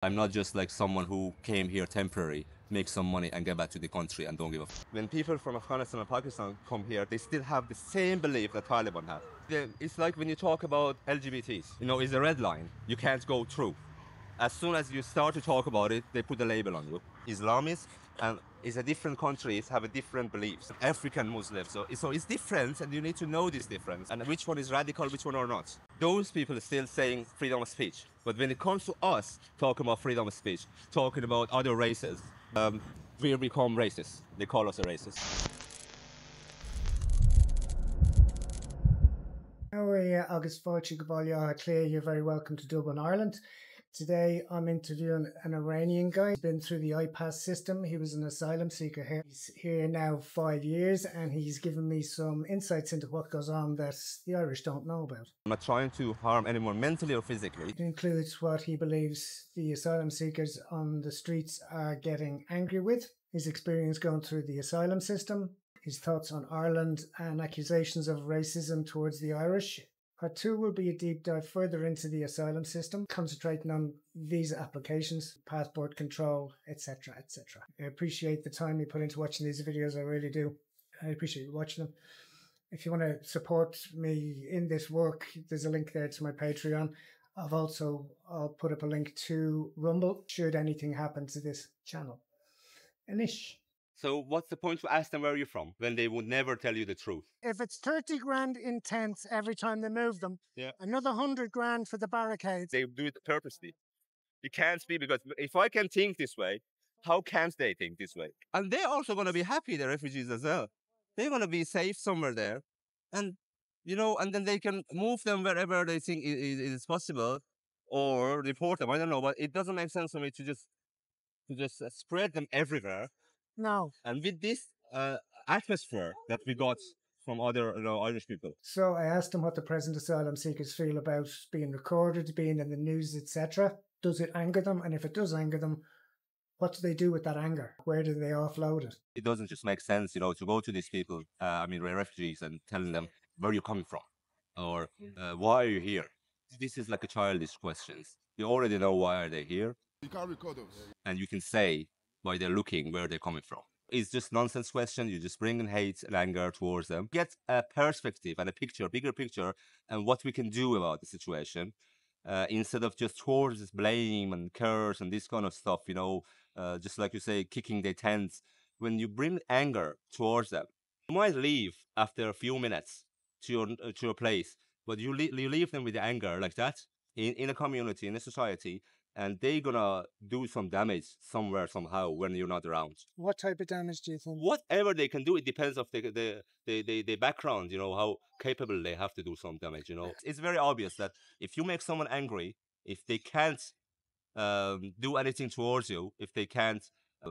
I'm not just like someone who came here temporary, make some money and get back to the country and don't give a f. When people from Afghanistan and Pakistan come here, they still have the same belief that Taliban have. It's like when you talk about LGBTs, it's a red line. You can't go through. As soon as you start to talk about it, they put a label on you. Islamists and it's a different countries have a different beliefs. African Muslims, so it's different, and you need to know this difference and which one is radical, which one are not. Those people are still saying freedom of speech, but when it comes to us talking about freedom of speech, talking about other races, we become racist. They call us a racist. How are you, August Fáilte go baileatha Claire? You're very welcome to Dublin, Ireland. Today I'm interviewing an Iranian guy. He's been through the IPAS system. He was an asylum seeker here. He's here now 5 years, and he's given me some insights into what goes on that the Irish don't know about. I'm not trying to harm anyone mentally or physically. It includes what he believes the asylum seekers on the streets are getting angry with, his experience going through the asylum system, his thoughts on Ireland and accusations of racism towards the Irish. Part 2 will be a deep dive further into the asylum system, concentrating on visa applications, passport control, etc., etc. I appreciate the time you put into watching these videos, I really do. I appreciate you watching them. If you want to support me in this work, there's a link there to my Patreon. I'll put up a link to Rumble should anything happen to this channel. Anish. So what's the point to ask them where you're from when they would never tell you the truth? If it's 30 grand in tents every time they move them, another 100 grand for the barricades. They do it purposely. You can't be, because if I can think this way, how can't they think this way? And they're also going to be happy, the refugees as well. They're going to be safe somewhere there. And, and then they can move them wherever they think is possible or report them. I don't know, but it doesn't make sense for me to just spread them everywhere. No. And with this atmosphere that we got from other Irish people. So I asked them what the present asylum seekers feel about being recorded, being in the news, etc. Does it anger them? And if it does anger them, what do they do with that anger? Where do they offload it? It doesn't just make sense, to go to these people, refugees, and telling them where you're coming from or why are you here? This is like a childish questions. You already know why are they here. You can't record those. And you can say by they're looking where they're coming from. It's just nonsense question. You just bring in hate and anger towards them. Get a perspective and a picture, bigger picture, and what we can do about the situation, instead of just towards this blame and curse and this kind of stuff, just like you say, kicking their tents. When you bring anger towards them, you might leave after a few minutes to your place, but you leave them with the anger like that in a community, in a society, and they're gonna do some damage somewhere, somehow, when you're not around. What type of damage do you think? Whatever they can do, it depends of the background, how capable they have to do some damage, It's very obvious that if you make someone angry, if they can't do anything towards you, if they can't,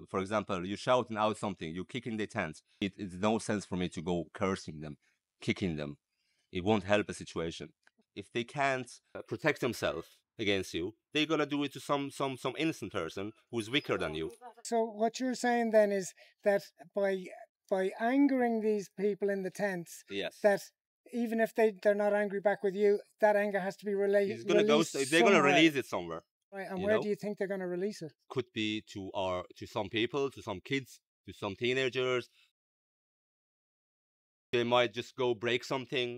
for example, you shouting out something, you kicking their tent, it's no sense for me to go cursing them, kicking them. It won't help a situation. If they can't protect themselves against you, they're gonna do it to some innocent person who's weaker than you. So what you're saying then is that by angering these people in the tents, Yes, that even if they're not angry back with you, that anger has to be it's gonna go. They're gonna release it somewhere. Right, and where do you think they're gonna release it? Could be to some people, to some kids, to some teenagers. They might just go break something,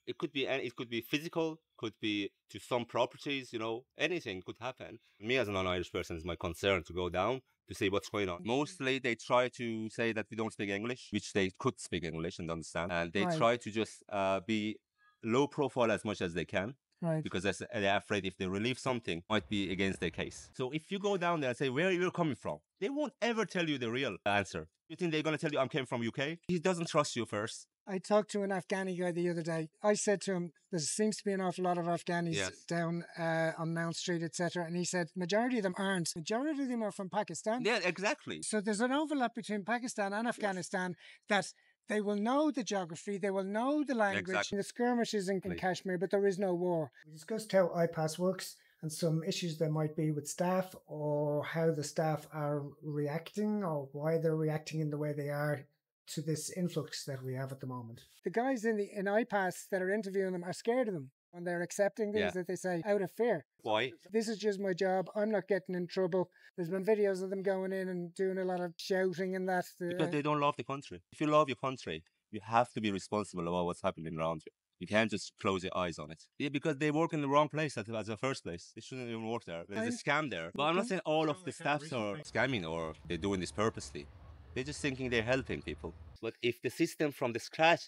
It could be physical, could be to some properties, anything could happen. Me as a non-Irish person, is my concern to go down to see what's going on. Mostly they try to say that we don't speak English, which they could speak English and understand. And they try to just be low profile as much as they can. Right. Because they're afraid if they relieve something, might be against their case. So if you go down there and say, where you're coming from, they won't ever tell you the real answer. You think they're going to tell you, I'm came from UK? He doesn't trust you first. I talked to an Afghani guy the other day. I said to him, there seems to be an awful lot of Afghanis down on Mount Street, etc. And he said, majority of them aren't. Majority of them are from Pakistan. Yeah, exactly. So there's an overlap between Pakistan and Afghanistan that they will know the geography, they will know the language, the skirmishes in Kashmir, but there is no war. We discussed how IPAS works and some issues there might be with staff, or how the staff are reacting, or why they're reacting in the way they are to this influx that we have at the moment. The guys in IPAS that are interviewing them are scared of them. When they're accepting things Yeah. that they say out of fear. Why? This is just my job. I'm not getting in trouble. There's been videos of them going in and doing a lot of shouting and that. Because they don't love the country. If you love your country, you have to be responsible about what's happening around you. You can't just close your eyes on it. Yeah, because they work in the wrong place as the first place. They shouldn't even work there. There's a scam there. But I'm not saying all of the staffs are scamming or they're doing this purposely. They're just thinking they're helping people. But if the system from the scratch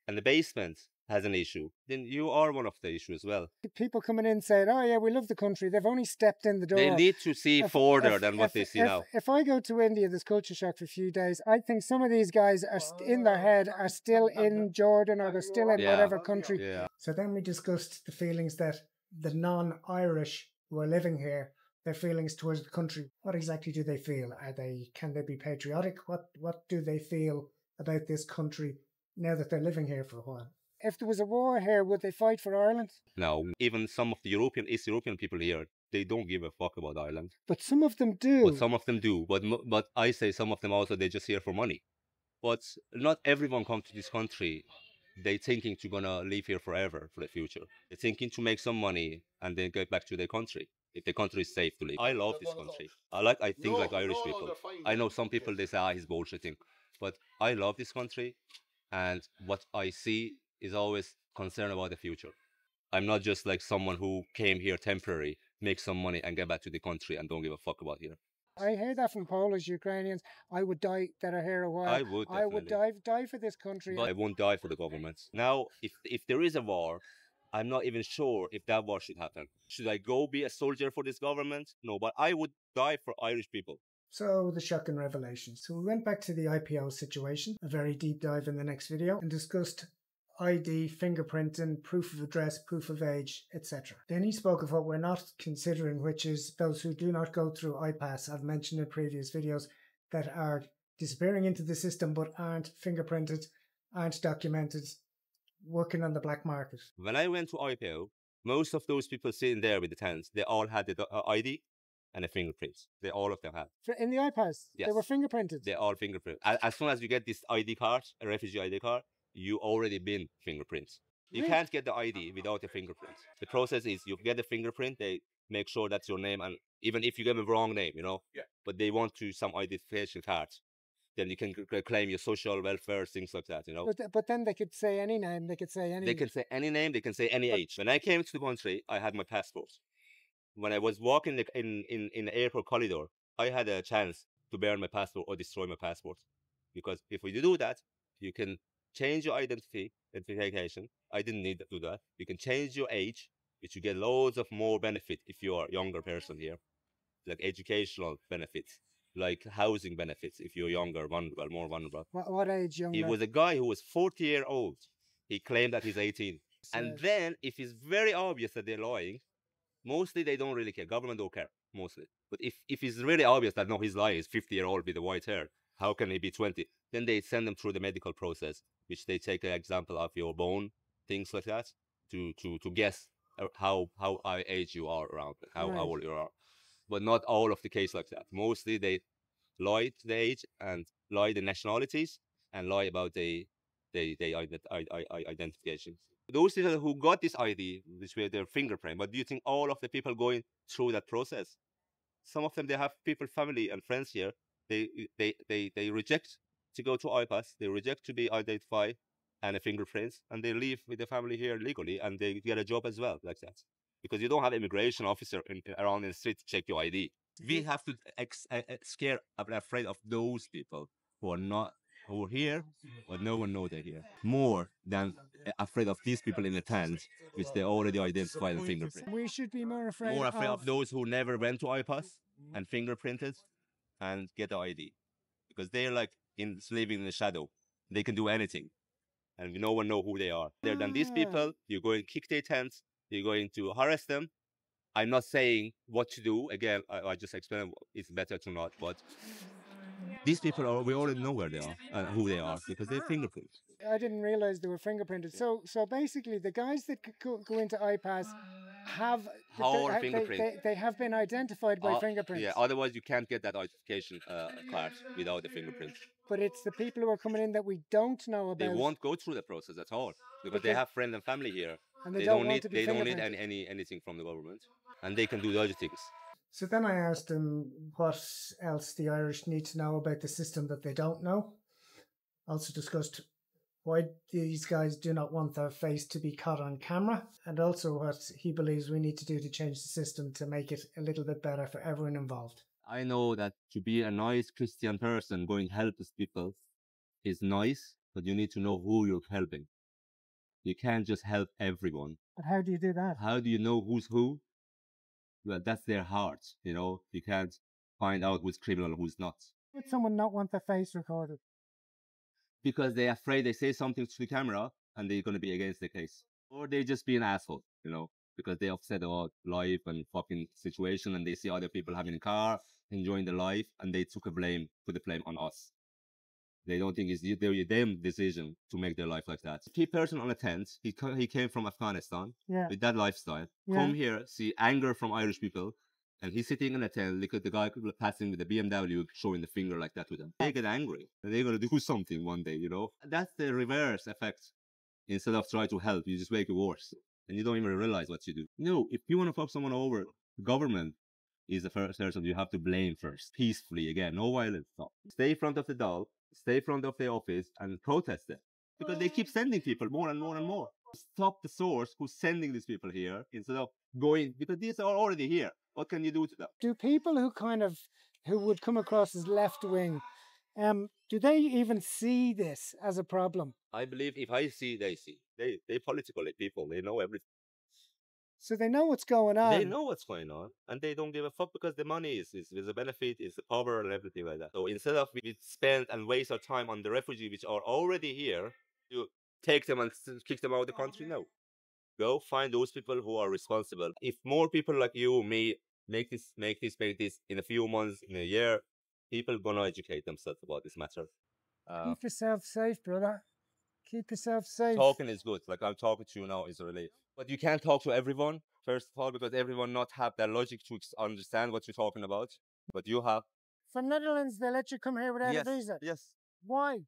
and the basement has an issue, then you are one of the issue as well. People coming in saying, oh yeah, we love the country. They've only stepped in the door. They need to see further than what they see now. If I go to India, this culture shock for a few days, I think some of these guys are in their head are still in Jordan or they're still in whatever country. Yeah. So then we discussed the feelings that the non-Irish who are living here, their feelings towards the country. What exactly do they feel? Can they be patriotic? What do they feel about this country now that they're living here for a while? If there was a war here, would they fight for Ireland? No, even some of the East European people here, they don't give a fuck about Ireland. But some of them do. But some of them do. But I say some of them also, they're just here for money. But not everyone comes to this country. They thinking to gonna live here forever for the future. They're thinking to make some money and then get back to their country. If the country is safe to live. I love this country. I think like Irish people. I know some people, they say, he's bullshitting. But I love this country. And what I see is always concerned about the future. I'm not just like someone who came here temporary, make some money and get back to the country and don't give a fuck about here. I hear that from Polish, Ukrainians. I would die that are here a while. I would definitely. I would die for this country. But I won't die for the government. Now, if there is a war, I'm not even sure if that war should happen. Should I go be a soldier for this government? No, but I would die for Irish people. So the shocking revelations. So we went back to the IPO situation, a very deep dive in the next video, and discussed ID, fingerprinting, proof of address, proof of age, etc. Then he spoke of what we're not considering, which is those who do not go through IPAs, I've mentioned in previous videos, that are disappearing into the system but aren't fingerprinted, aren't documented, working on the black market. When I went to IPO, most of those people sitting there with the tents, they all had the ID and the fingerprints. All of them had. In the IPAs? Yes. They were fingerprinted? They're all fingerprinted. As soon as you get this ID card, a refugee ID card, you already been fingerprints. You can't get the ID without the fingerprints. The process is you get the fingerprint, they make sure that's your name, and even if you give a wrong name, but they want to some identification cards. Then you can claim your social welfare, things like that, But then they could say any name, they can say any name, they can say any age. When I came to the country, I had my passport. When I was walking in the airport corridor, I had a chance to burn my passport or destroy my passport. Because if you do that, you can change your identification. I didn't need to do that. You can change your age, which you get loads of more benefit if you are a younger person here. Like educational benefits, like housing benefits if you're younger, vulnerable, more vulnerable. What age younger? He was a guy who was 40 years old. He claimed that he's 18. And then if it's very obvious that they're lying, mostly they don't really care. Government don't care, mostly. But if it's really obvious that no, he's lying, he's 50-year-old with the white hair, how can he be 20? Then they send them through the medical process, which they take an example of your bone, things like that, to guess how age you are around, how old you are. But not all of the case like that. Mostly they lie the age and lie the nationalities and lie about the identification. Those people who got this ID, which were their fingerprint, but do you think all of the people going through that process? Some of them, they have people, family and friends here. They reject to go to IPAS. They reject to be identified and a fingerprints, and they live with the family here legally, and they get a job as well, like that. Because you don't have an immigration officer around in the street to check your ID. We have to scare, afraid of those people who are here, but no one knows they're here. More than afraid of these people in the tent, which they already identified and fingerprint. We should be more afraid of those who never went to IPAS and fingerprinted and get the ID. Because they're like living in the shadow. They can do anything. And no one know who they are. Other than these people, you're going to kick their tents, you're going to harass them. I'm not saying what to do. Again, I just explained it's better to not, but these people we already know where they are and who they are because they're fingerprints. I didn't realize they were fingerprinted. So basically, the guys that go into IPAS have fingerprint. They have been identified by fingerprints. Yeah, otherwise you can't get that identification card without the fingerprints. But it's the people who are coming in that we don't know about. They won't go through the process at all because they have friends and family here. And they don't want to be they don't need fingerprinted. anything from the government, and they can do the other things. So then I asked him what else the Irish need to know about the system that they don't know. Also discussed why these guys do not want their face to be caught on camera, and also what he believes we need to do to change the system to make it a little bit better for everyone involved. I know that to be a nice Christian person going to help these people is nice, but you need to know who you're helping. You can't just help everyone. But how do you do that? How do you know who's who? Well, that's their heart, you know. You can't find out who's criminal and who's not. Would someone not want their face recorded? Because they're afraid they say something to the camera and they're going to be against the case. Or they just be an asshole, you know, because they're upset about life and fucking situation and they see other people having a car, enjoying their life, and they put the blame on us. They don't think it's their damn decision to make their life like that. Key person on a tent, he came from Afghanistan with that lifestyle. Come here, see anger from Irish people, and he's sitting in a tent, look at the guy passing with the BMW, showing the finger like that to them. They get angry, and they're going to do something one day, you know? That's the reverse effect. Instead of trying to help, you just make it worse, and you don't even realize what you do. No, if you want to fuck someone over, the government is the first person you have to blame first. Peacefully, again, no violence. Stop. Stay in front of the doll, stay in front of the office and protest it. Because they keep sending people more and more and more. Stop the source who's sending these people here instead of going, because these are already here. What can you do to them? Do people who would come across as left wing, do they even see this as a problem? I believe if I see, they see. They political people, they know everything. So they know what's going on. They know what's going on, and they don't give a fuck because the money is the benefit, is the power, and everything like that. So instead of we spend and waste our time on the refugees which are already here, to take them and kick them out of the country, no. Go find those people who are responsible. If more people like you, me, make this in a few months, in a year, people gonna educate themselves about this matter. Keep yourself safe, brother. Keep yourself safe. Talking is good. Like I'm talking to you now is a relief. But you can't talk to everyone, first of all, because everyone not have that logic to understand what you're talking about. But you have. From Netherlands, they let you come here without a visa. Yes. Why?